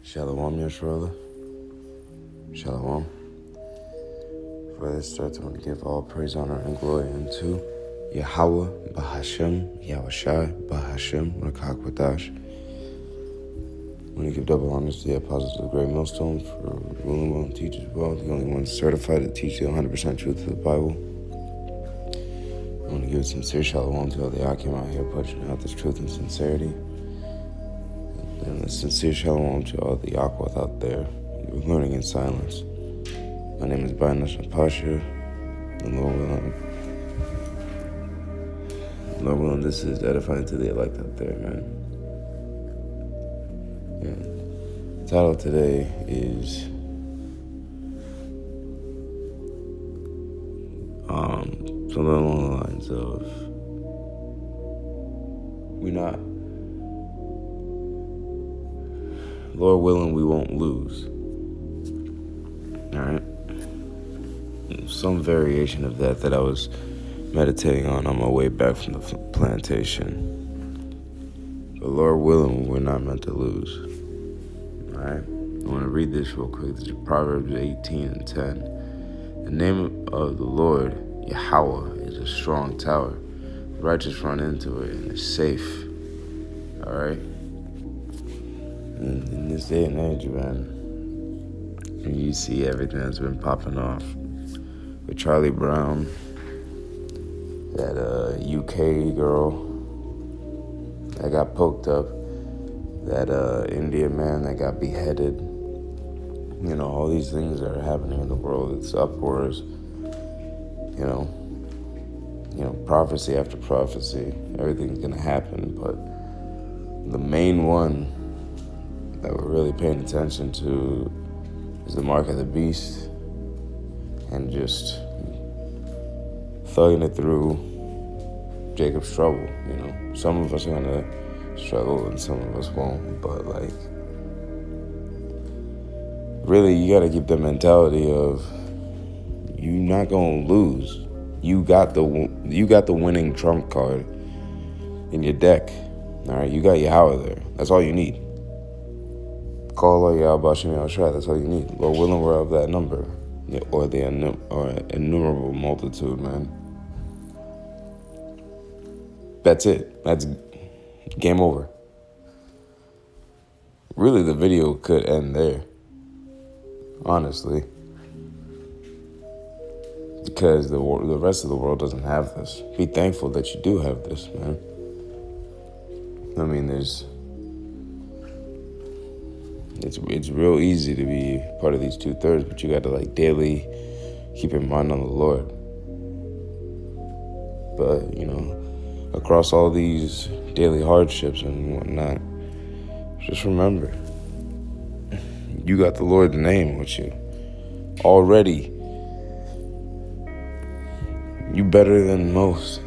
Shalom, Yeshua. Shalom. Before this starts, I want to give all praise, honor, and glory unto Yahweh, Bahashem, Yahushai, Bahashem, Rakakwadash. I want to give double honors to the apostles of the great millstone for ruling well and teachers well, the only ones certified to teach the 100% truth of the Bible. I want to give a sincere shalom to all the Akim out here pushing out this truth and sincerity. And a sincere shalom to all the Yakwat out there who are learning in silence. My name is Bainash Pasha, and Lord willing, this is edifying to the elect out there, man. Yeah. The title today is something along the lines of Lord willing, we won't lose. Alright? Some variation of that I was meditating on my way back from the plantation. But Lord willing, we're not meant to lose. Alright? I want to read this real quick. This is Proverbs 18:10. The name of the Lord, Yahweh, is a strong tower. The righteous run into it and is safe. Alright? In this day and age, man, you see everything that's been popping off. With Charlie Brown, that UK girl that got poked up, that Indian man that got beheaded. You know, all these things that are happening in the world. It's uproars. You know, prophecy after prophecy. Everything's gonna happen, but the main one that we're really paying attention to is the mark of the beast, and just thugging it through Jacob's trouble. You know, some of us are gonna struggle and some of us won't, but like, really, you gotta keep the mentality of you're not gonna lose. You got the winning trump card in your deck. All right, you got Yahweh there. That's all you need. Call Allah Yahweh Bashem Yahushai. That's all you need. Lord willing, we're of that number, or the innumerable multitude, man. That's it. That's game over. Really, the video could end there, honestly, because the rest of the world doesn't have this. Be thankful that you do have this, man. I mean, it's real easy to be part of these 2/3, but you got to like daily keep your mind on the Lord. But you know, across all these daily hardships and whatnot, just remember, you got the Lord's name with you already. You better than most.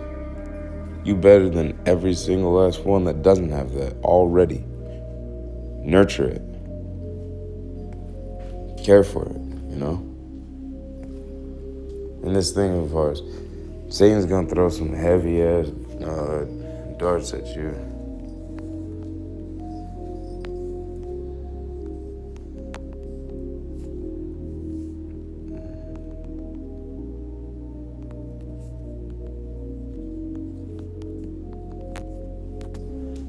You better than every single last one that doesn't have that already. Nurture it. Care for it, you know? And this thing of ours, Satan's gonna throw some heavy ass darts at you.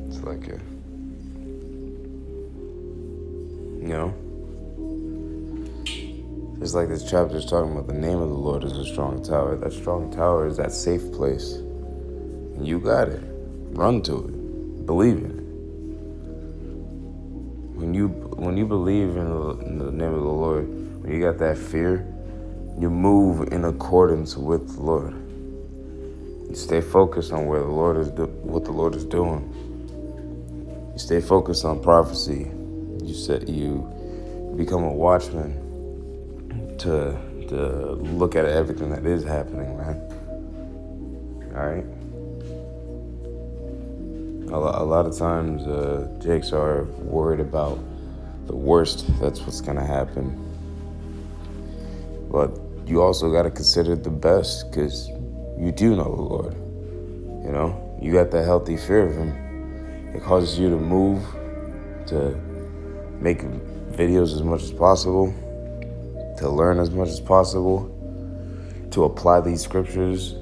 It's like it's like this chapter is talking about the name of the Lord is a strong tower. That strong tower is that safe place. And you got it. Run to it. Believe in it. When you believe in the name of the Lord, when you got that fear, you move in accordance with the Lord. You stay focused on what the Lord is doing. You stay focused on prophecy. You become a watchman to look at everything that is happening, man. All right. A lot of times, Jakes are worried about the worst. That's what's gonna happen. But you also gotta consider the best, because you do know the Lord. You know, you got that healthy fear of Him. It causes you to move, to make videos as much as possible, to learn as much as possible, to apply these scriptures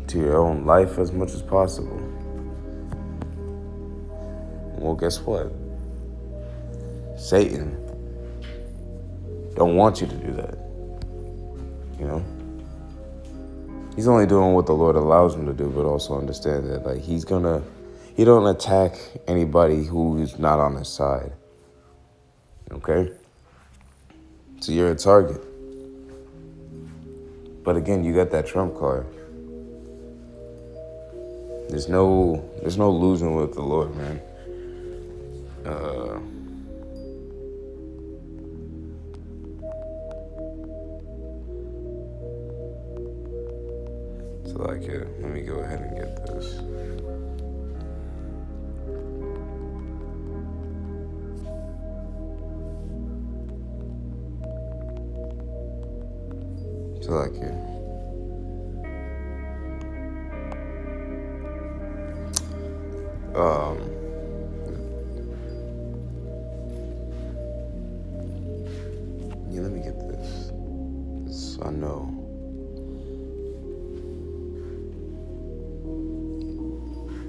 to your own life as much as possible. Well, guess what? Satan don't want you to do that. You know? He's only doing what the Lord allows him to do, but also understand that like he don't attack anybody who's not on his side. Okay? So you're a target. But again, you got that trump card. There's no losing with the Lord, man. So like, let me go ahead and get this. So like, yeah, let me get this. So I know.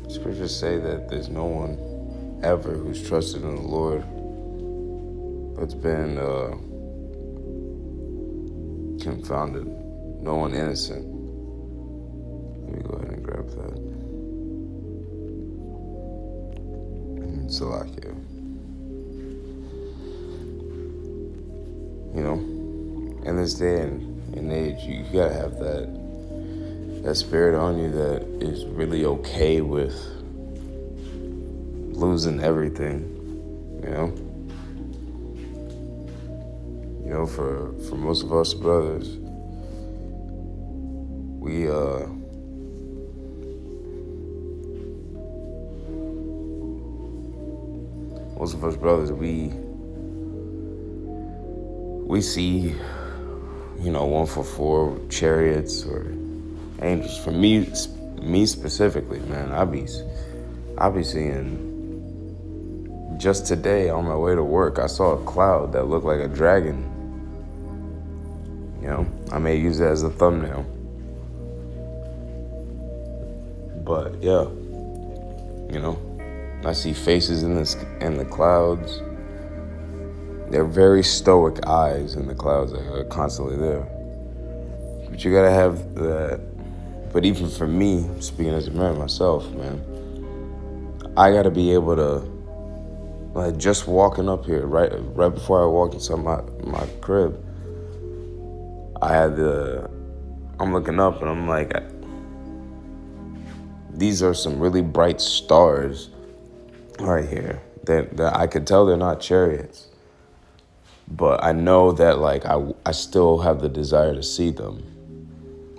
Scriptures say that there's no one ever who's trusted in the Lord but's been confounded. No one innocent. Let me go ahead and grab that. Salakia. You know, in this day and age, you gotta have that spirit on you that is really okay with losing everything. You know, for most of us brothers, we see, 144 chariots or angels. For me specifically, man, I be seeing. Just today on my way to work, I saw a cloud that looked like a dragon. I may use that as a thumbnail. But yeah, I see faces in the clouds. They're very stoic eyes in the clouds that are constantly there. But you gotta have that. But even for me, speaking as a man myself, man, I gotta be able to, like, just walking up here, right before I walked inside my crib, I'm looking up and I'm like, these are some really bright stars right here that I could tell they're not chariots. But I know that, like, I still have the desire to see them.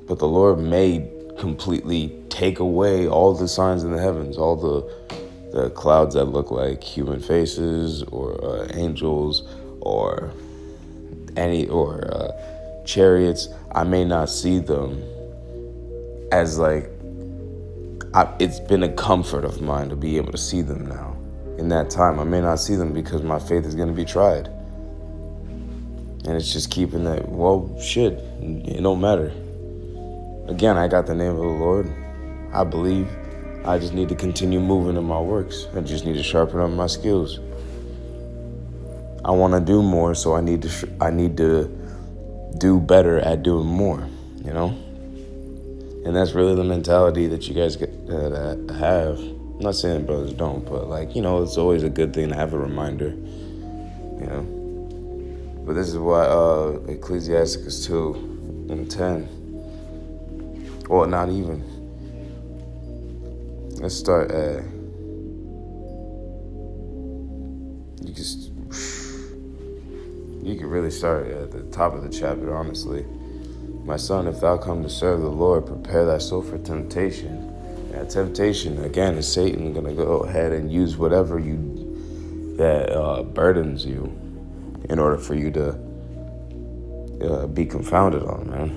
But the Lord may completely take away all the signs in the heavens, all the clouds that look like human faces or angels or chariots. I may not see them as like, it's been a comfort of mine to be able to see them now. In that time, I may not see them because my faith is going to be tried. And it's just keeping that, well, shit, it don't matter. Again, I got the name of the Lord. I believe. I just need to continue moving in my works. I just need to sharpen up my skills. I want to do more, so I need to do better at doing more, And that's really the mentality that you guys have. I'm not saying brothers don't, but it's always a good thing to have a reminder, But this is why Ecclesiastes 2:10. Well, not even. Let's start at. You can really start at the top of the chapter, honestly. My son, if thou come to serve the Lord, prepare thy soul for temptation. And temptation, again, is Satan going to go ahead and use whatever that burdens you in order for you to be confounded on, man.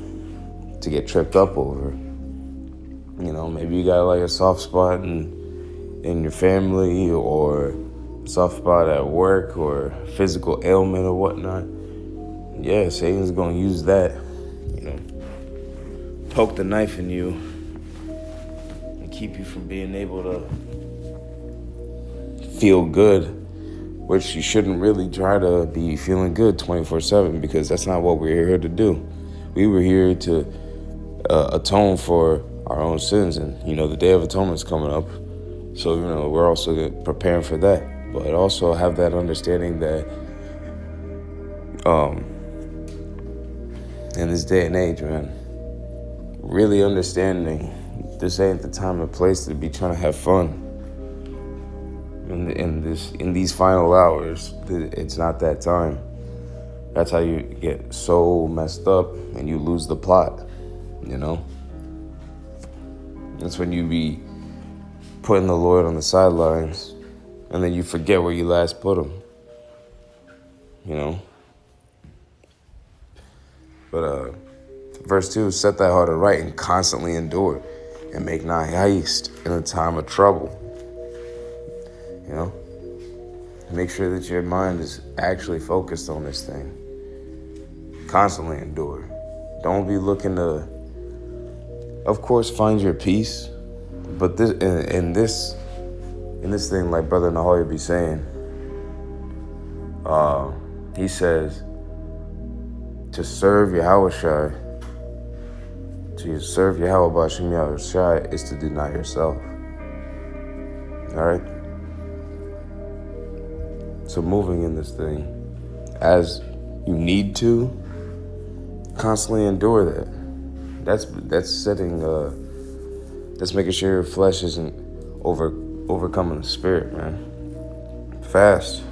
To get tripped up over. Maybe you got like a soft spot in your family, or soft spot at work or physical ailment or whatnot, yeah, Satan's going to use that, poke the knife in you and keep you from being able to feel good, which you shouldn't really try to be feeling good 24/7, because that's not what we're here to do. We were here to atone for our own sins, and the Day of Atonement is coming up, so we're also preparing for that, but also have that understanding that in this day and age, man, really understanding this ain't the time and place to be trying to have fun. In these final hours, it's not that time. That's how you get so messed up and you lose the plot, That's when you be putting the Lord on the sidelines and then you forget where you last put him, But verse 2, set thy heart aright and constantly endure and make not haste in a time of trouble. Make sure that your mind is actually focused on this thing. Constantly endure. Don't be looking to, of course, find your peace. But this in this thing, like Brother Nahoya be saying, he says to serve Yahushua, to serve Yahweh B'Hashem Yahushua is to deny yourself. All right. So moving in this thing, as you need to, constantly endure that. That's setting. That's making sure your flesh isn't overcoming the spirit, man. Fast.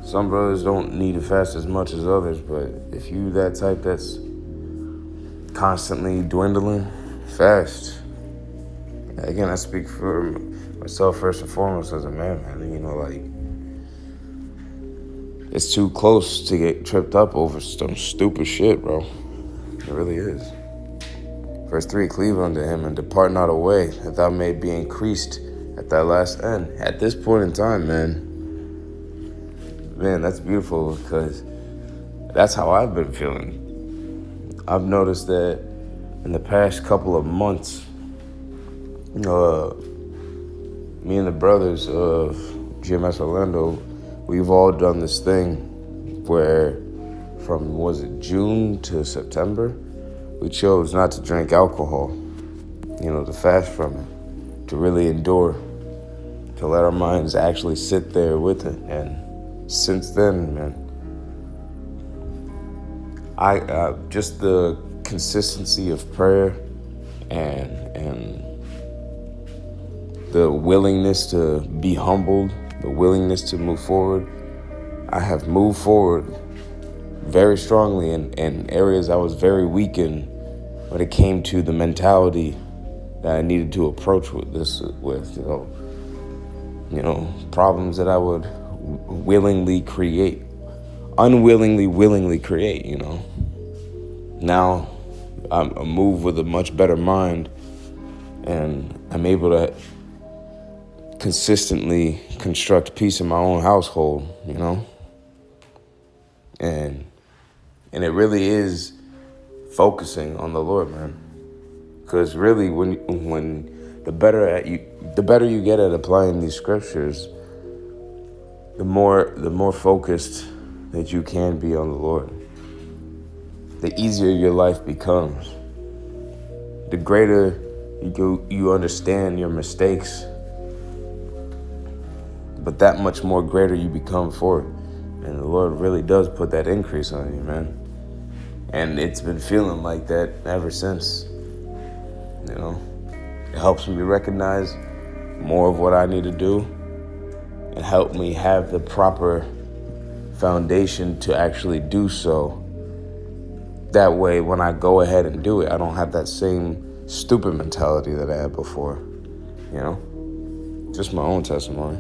Some brothers don't need to fast as much as others, but if you that type that's constantly dwindling, fast. Again, I speak for myself first and foremost as a man. It's too close to get tripped up over some stupid shit, bro. It really is. Verse 3, cleave unto him and depart not away, that thou may be increased at thy last end. At this point in time, man, that's beautiful, because that's how I've been feeling. I've noticed that in the past couple of months, me and the brothers of GMS Orlando, we've all done this thing where from, June to September, we chose not to drink alcohol, to fast from it, to really endure, to let our minds actually sit there with it. And since then, man, I just the consistency of prayer and the willingness to be humbled, the willingness to move forward. I have moved forward very strongly in areas I was very weak in when it came to the mentality that I needed to approach with problems that I would willingly create, willingly create, Now I move with a much better mind, and I'm able to consistently construct peace in my own household, and it really is focusing on the Lord, man. Because really, when the better you get at applying these scriptures, the more focused that you can be on the Lord, the easier your life becomes. The greater you understand your mistakes, but that much more greater you become for it. And the Lord really does put that increase on you, man. And it's been feeling like that ever since. It helps me recognize more of what I need to do and help me have the proper foundation to actually do so. That way, when I go ahead and do it, I don't have that same stupid mentality that I had before, Just my own testimony.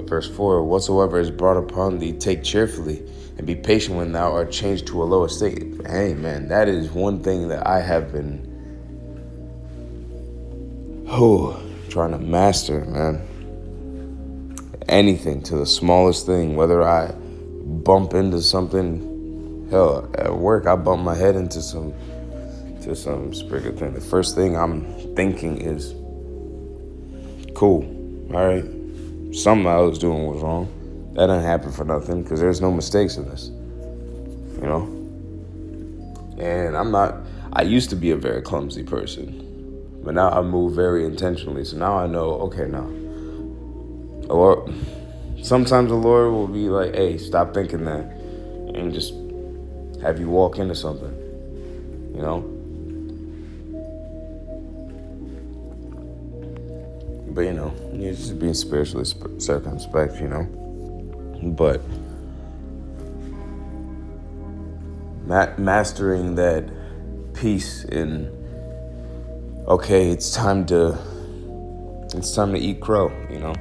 Verse 4, whatsoever is brought upon thee, take cheerfully, and be patient when thou art changed to a lower state. Hey, man, that is one thing that I have been trying to master, man. Anything, to the smallest thing, whether I bump into something, hell, at work, I bump my head into some sprig thing. The first thing I'm thinking is, cool, all right, something I was doing was wrong. That didn't happen for nothing, because there's no mistakes in this, you know? And I used to be a very clumsy person, but now I move very intentionally. So now I know, okay, now, sometimes the Lord will be like, hey, stop thinking that, and just have you walk into something, you know? But, you know, you're just being spiritually circumspect, you know? But mastering that peace in, okay, it's time to eat crow, you know?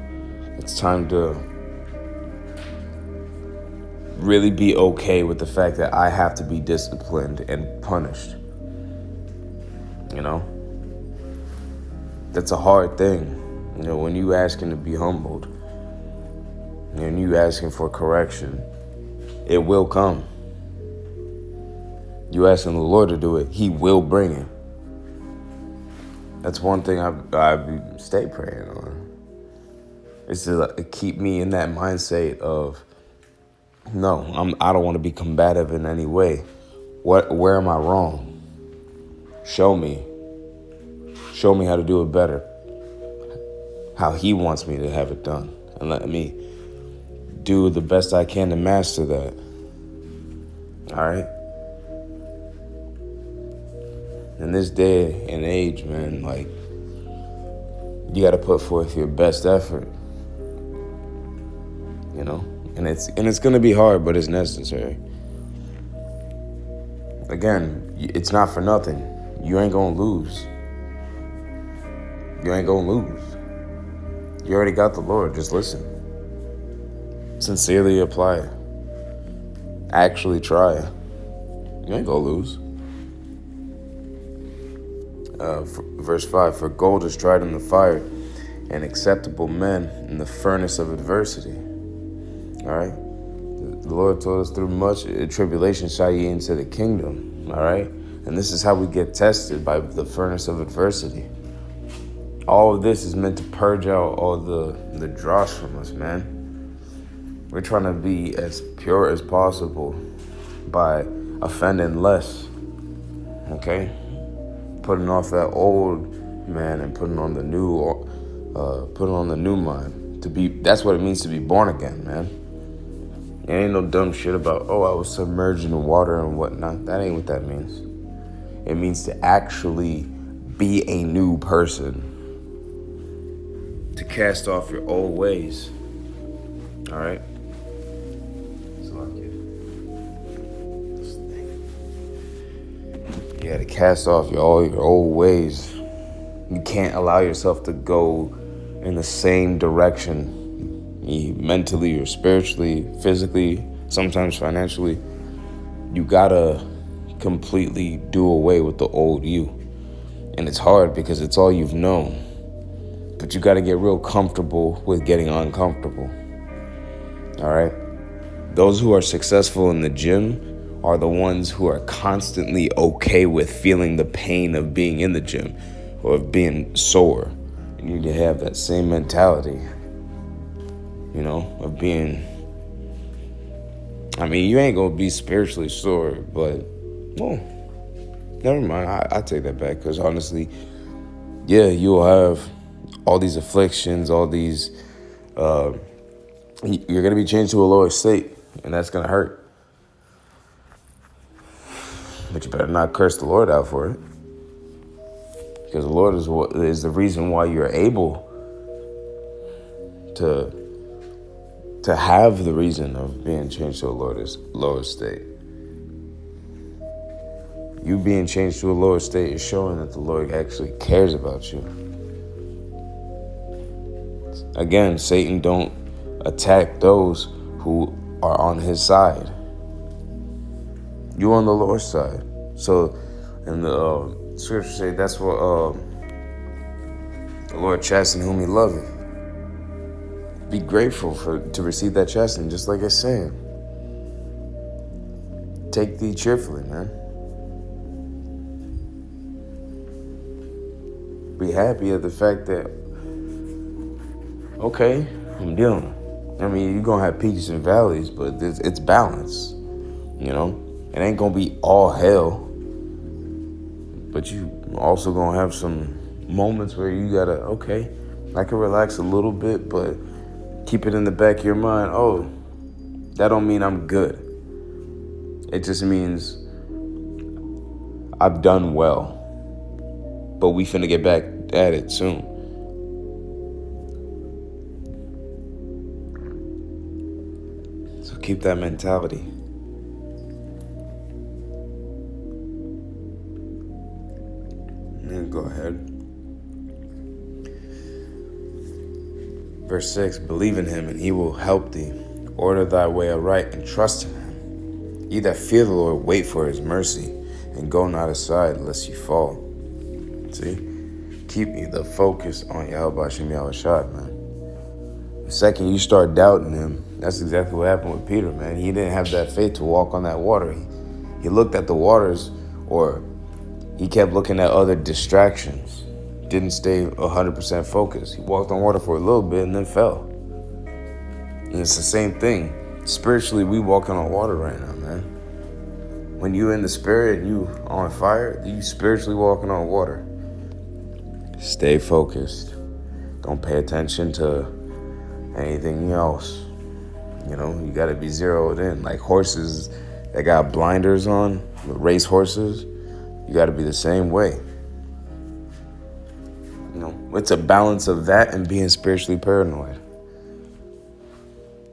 It's time to really be okay with the fact that I have to be disciplined and punished, you know? That's a hard thing. You know, when you asking to be humbled and you asking for correction, it will come. You asking the Lord to do it, He will bring it. That's one thing I stay praying on. It's to keep me in that mindset of, no, I don't want to be combative in any way. Where am I wrong? Show me how to do it better. How He wants me to have it done, and let me do the best I can to master that. All right? In this day and age, man, like, you got to put forth your best effort, you know? And it's going to be hard, but it's necessary. Again, it's not for nothing. You ain't going to lose. You ain't going to lose. You already got the Lord. Just listen. Sincerely apply it. Actually try it. You ain't going to lose. Verse 5, for gold is tried in the fire, and acceptable men in the furnace of adversity. All right? The Lord told us, through much tribulation shall ye into the kingdom. All right? And this is how we get tested, by the furnace of adversity. All of this is meant to purge out all the dross from us, man. We're trying to be as pure as possible by offending less. Okay? Putting off that old man and putting on the new mind. That's what it means to be born again, man. There ain't no dumb shit about, I was submerged in water and whatnot. That ain't what that means. It means to actually be a new person. To cast off your old ways. All right? Yeah, to cast off all your old ways. You can't allow yourself to go in the same direction, mentally or spiritually, physically, sometimes financially. You gotta completely do away with the old you. And it's hard because it's all you've known. But you gotta get real comfortable with getting uncomfortable. All right? Those who are successful in the gym are the ones who are constantly okay with feeling the pain of being in the gym or of being sore. You need to have that same mentality, you know, of being, you ain't gonna be spiritually sore, but, never mind. I take that back, because honestly, yeah, you'll have all these afflictions, all these, you're gonna be changed to a lower state, and that's gonna hurt. But you better not curse the Lord out for it. Because the Lord is the reason why you're able to have the reason of being changed to a lower state. You being changed to a lower state is showing that the Lord actually cares about you. Again, Satan don't attack those who are on his side. You're on the Lord's side. So, in the scripture say that's what The Lord chasten whom he loveth. Be grateful to receive that chastening, just like it's saying. Take thee cheerfully, man. Be happy at the fact that, okay, I'm dealing. I mean, you're going to have peaks and valleys, but it's balance, you know? It ain't going to be all hell, but you also going to have some moments where you got to, okay, I can relax a little bit, but keep it in the back of your mind, oh, that don't mean I'm good. It just means I've done well, but we finna get back at it soon. So keep that mentality. And go ahead. Verse 6, believe in him and he will help thee. Order thy way aright and trust in him. Ye that fear the Lord, wait for his mercy and go not aside lest you fall. See? Keep the focus on Yahweh Hashem Yahushua, man. The second you start doubting him, that's exactly what happened with Peter, man. He didn't have that faith to walk on that water. He looked at the waters, or he kept looking at other distractions. Didn't stay 100% focused. He walked on water for a little bit and then fell. And it's the same thing. Spiritually, we walking on water right now, man. When you in the spirit and you on fire, you spiritually walking on water. Stay focused. Don't pay attention to anything else. You know, you got to be zeroed in. Like horses that got blinders on, race horses, you got to be the same way. You know, it's a balance of that and being spiritually paranoid.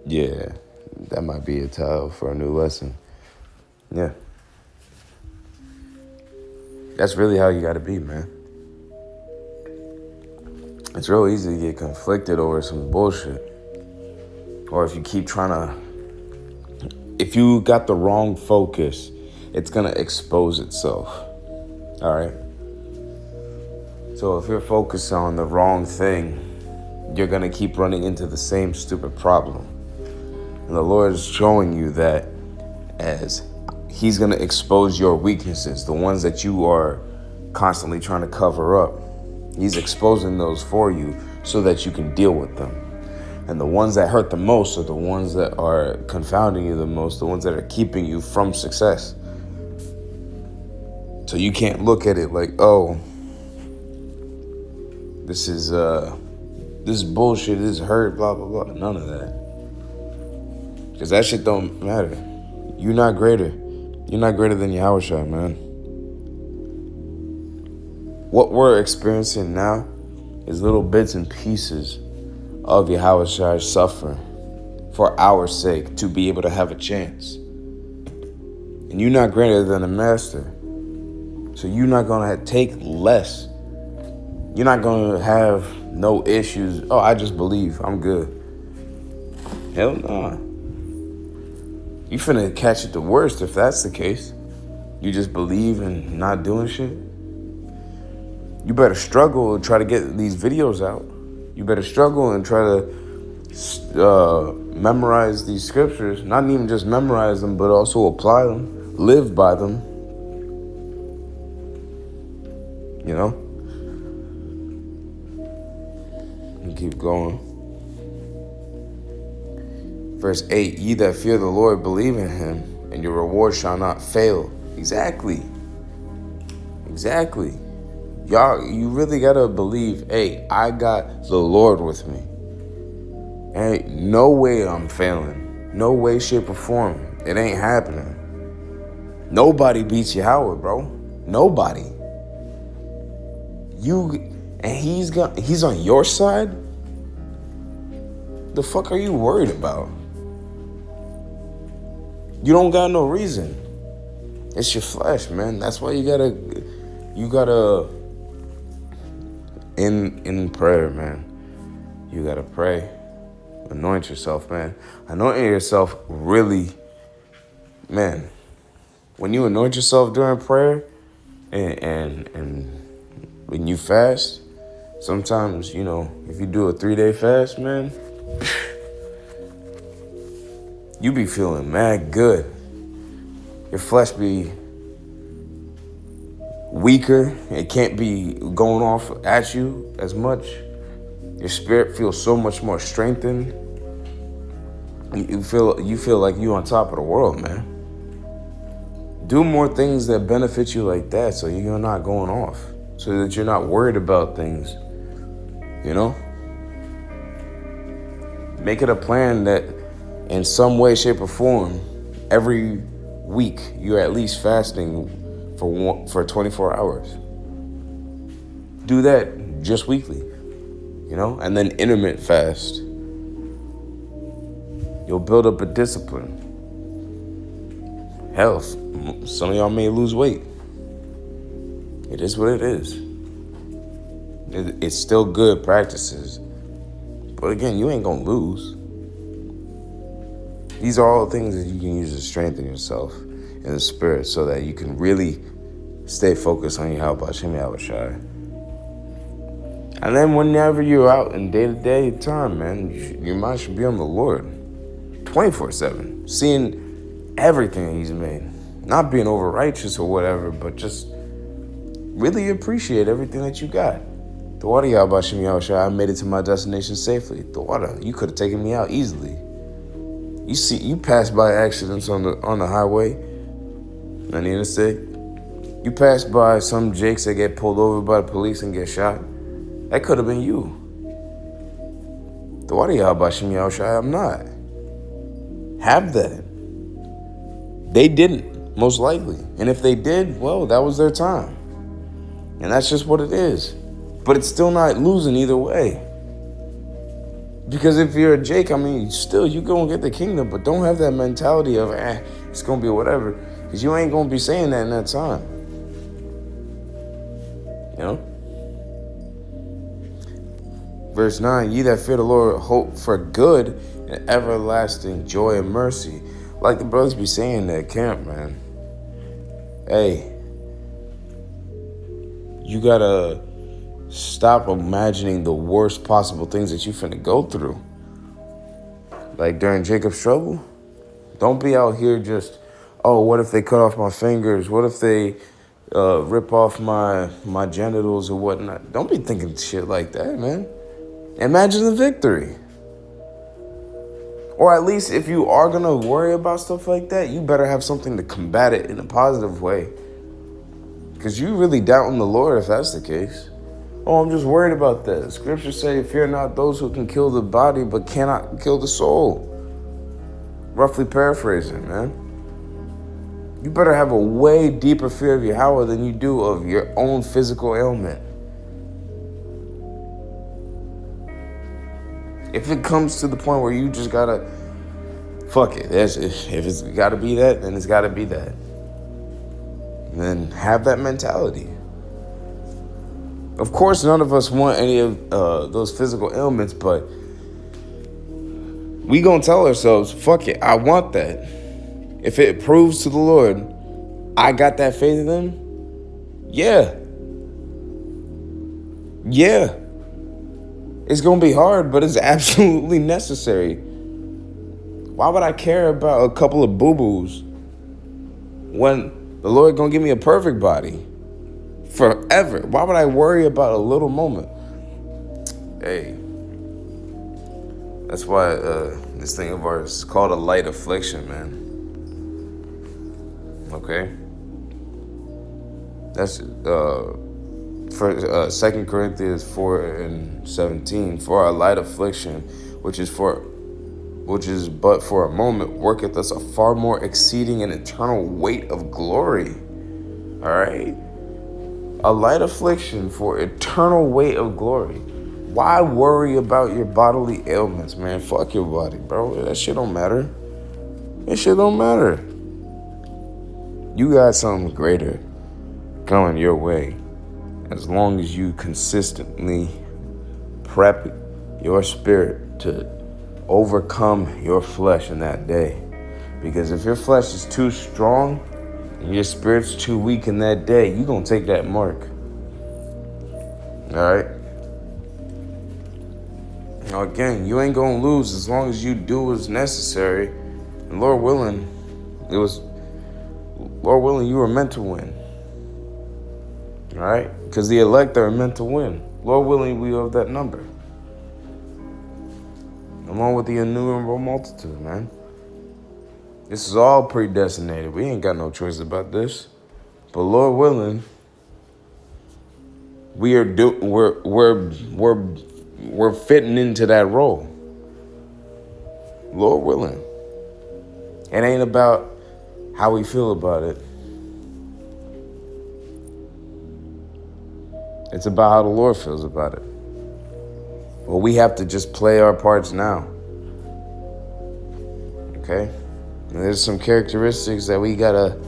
Yeah, that might be a title for a new lesson. Yeah. That's really how you got to be, man. It's real easy to get conflicted over some bullshit. Or if you keep trying to, if you got the wrong focus, it's going to expose itself. All right? So if you're focused on the wrong thing, you're going to keep running into the same stupid problem. And the Lord is showing you that as he's going to expose your weaknesses, the ones that you are constantly trying to cover up. He's exposing those for you so that you can deal with them. And the ones that hurt the most are the ones that are confounding you the most, the ones that are keeping you from success. So you can't look at it like, oh, this is bullshit, this is hurt, blah, blah, blah. None of that. Because that shit don't matter. You're not greater. You're not greater than Yahushua, man. What we're experiencing now is little bits and pieces of Yahushua's suffering for our sake to be able to have a chance. And you're not greater than the master. So you're not going to take less. You're not going to have no issues. Oh, I just believe. I'm good. Hell nah. You finna catch it the worst if that's the case. You just believe and not doing shit. You better struggle and try to get these videos out. You better struggle and try to memorize these scriptures. Not even just memorize them, but also apply them, live by them. You know? And keep going. Verse 8, ye that fear the Lord, believe in him, and your reward shall not fail. Exactly. Y'all, you really gotta believe, hey, I got the Lord with me. Ain't no way I'm failing. No way, shape, or form. It ain't happening. Nobody beats Yahweh, bro. Nobody. He's on your side? The fuck are you worried about? You don't got no reason. It's your flesh, man. That's why you gotta in prayer, man. You gotta pray. Anoint yourself, man. Anointing yourself really, man. When you anoint yourself during prayer and when you fast, Sometimes, if you do a 3-day fast, man, you be feeling mad good. Your flesh be weaker. It can't be going off at you as much. Your spirit feels so much more strengthened. You feel like you on top of the world, man. Do more things that benefit you like that so you're not going off. So that you're not worried about things. Make it a plan that in some way, shape, or form, every week you're at least fasting for 24 hours. Do that just weekly, and then intermittent fast. You'll build up a discipline. Hell, some of y'all may lose weight. It is what it is. It's still good practices. But again, you ain't gonna lose. These are all things that you can use to strengthen yourself in the spirit so that you can really stay focused on Yahweh Hashem Yahweh Shai. And then whenever you're out in day-to-day time, man, your mind should be on the Lord 24/7, seeing everything He's made. Not being over-righteous or whatever, but just really appreciate everything that you got. The water, Yahweh Hashem Yahweh Shai, I made it to my destination safely. The water, you could have taken me out easily. You pass by accidents on the highway, on the interstate. You pass by some jakes that get pulled over by the police and get shot. That could have been you. The water, Yahweh Hashem Yahweh Shai, I'm not. Have that. They didn't, most likely. And if they did, well, that was their time. And that's just what it is. But it's still not losing either way. Because if you're a Jake, still, you're going to get the kingdom, but don't have that mentality of, it's going to be whatever. Because you ain't going to be saying that in that time. Verse 9, ye that fear the Lord hope for good and everlasting joy and mercy. Like the brothers be saying at camp, man. Hey, you got to stop imagining the worst possible things that you finna go through. Like during Jacob's trouble. Don't be out here just, what if they cut off my fingers? What if they rip off my genitals or whatnot? Don't be thinking shit like that, man. Imagine the victory. Or at least if you are going to worry about stuff like that, you better have something to combat it in a positive way. Because you really doubting the Lord if that's the case. I'm just worried about that. Scriptures say, fear not those who can kill the body but cannot kill the soul. Roughly paraphrasing, man. You better have a way deeper fear of Yahweh than you do of your own physical ailment. If it comes to the point where you just gotta, fuck it. If it's gotta be that, then it's gotta be that. And then have that mentality. Of course, none of us want any of those physical ailments, but we gonna tell ourselves, fuck it, I want that. If it proves to the Lord, I got that faith in Him, yeah. It's gonna be hard, but it's absolutely necessary. Why would I care about a couple of boo-boos when the Lord gonna give me a perfect body? Forever. Why would I worry about a little moment? Hey, that's why this thing of ours is called a light affliction, man. Okay? That's for 2 Corinthians 4:17. For our light affliction, which is but for a moment, worketh us a far more exceeding and eternal weight of glory. All right? A light affliction for eternal weight of glory. Why worry about your bodily ailments, man? Fuck your body, bro. That shit don't matter. You got something greater coming your way as long as you consistently prep your spirit to overcome your flesh in that day. Because if your flesh is too strong and your spirit's too weak in that day, you're going to take that mark. All right? Now again, you ain't gonna lose as long as you do what's necessary. And Lord willing, you were meant to win. All right? Because the elect are meant to win. Lord willing, we have that number. Along with the innumerable multitude, man. This is all predestinated. We ain't got no choice about this. But Lord willing, we're fitting into that role. Lord willing. It ain't about how we feel about it. It's about how the Lord feels about it. Well, we have to just play our parts now. Okay? And there's some characteristics that we gotta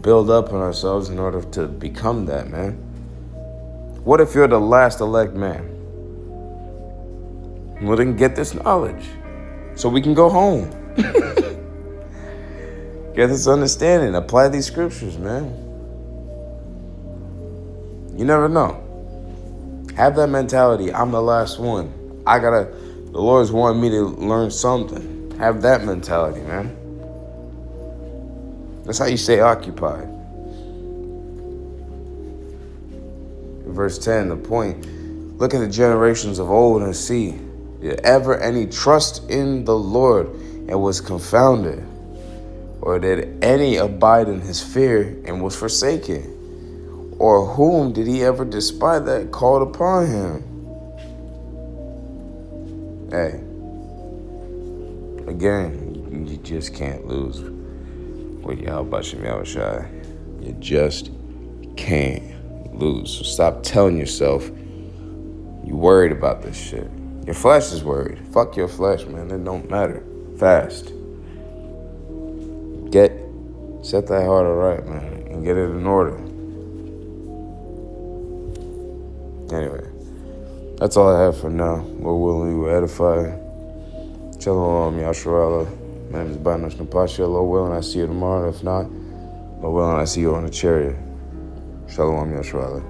build up in ourselves in order to become that, man. What if you're the last elect man? Well, then get this knowledge so we can go home. Get this understanding. Apply these scriptures, man. You never know. Have that mentality. I'm the last one. The Lord's wanting me to learn something. Have that mentality, man. That's how you stay occupied. Verse 10, the point. Look at the generations of old and see, did ever any trust in the Lord and was confounded? Or did any abide in his fear and was forsaken? Or whom did he ever despise that called upon him? Hey, again, you just can't lose with Yahweh Shem Yahushai. You just can't lose. So stop telling yourself you worried about this shit. Your flesh is worried. Fuck your flesh, man. It don't matter. Fast. Set that heart right, man, and get it in order. Anyway, that's all I have for now. Lord willing, we will edify. Shalom, Yasharala. My name is Banos Napasha. Lord willing, I see you tomorrow. If not, Lord willing, I see you on the chariot. Shalom, Yasharala.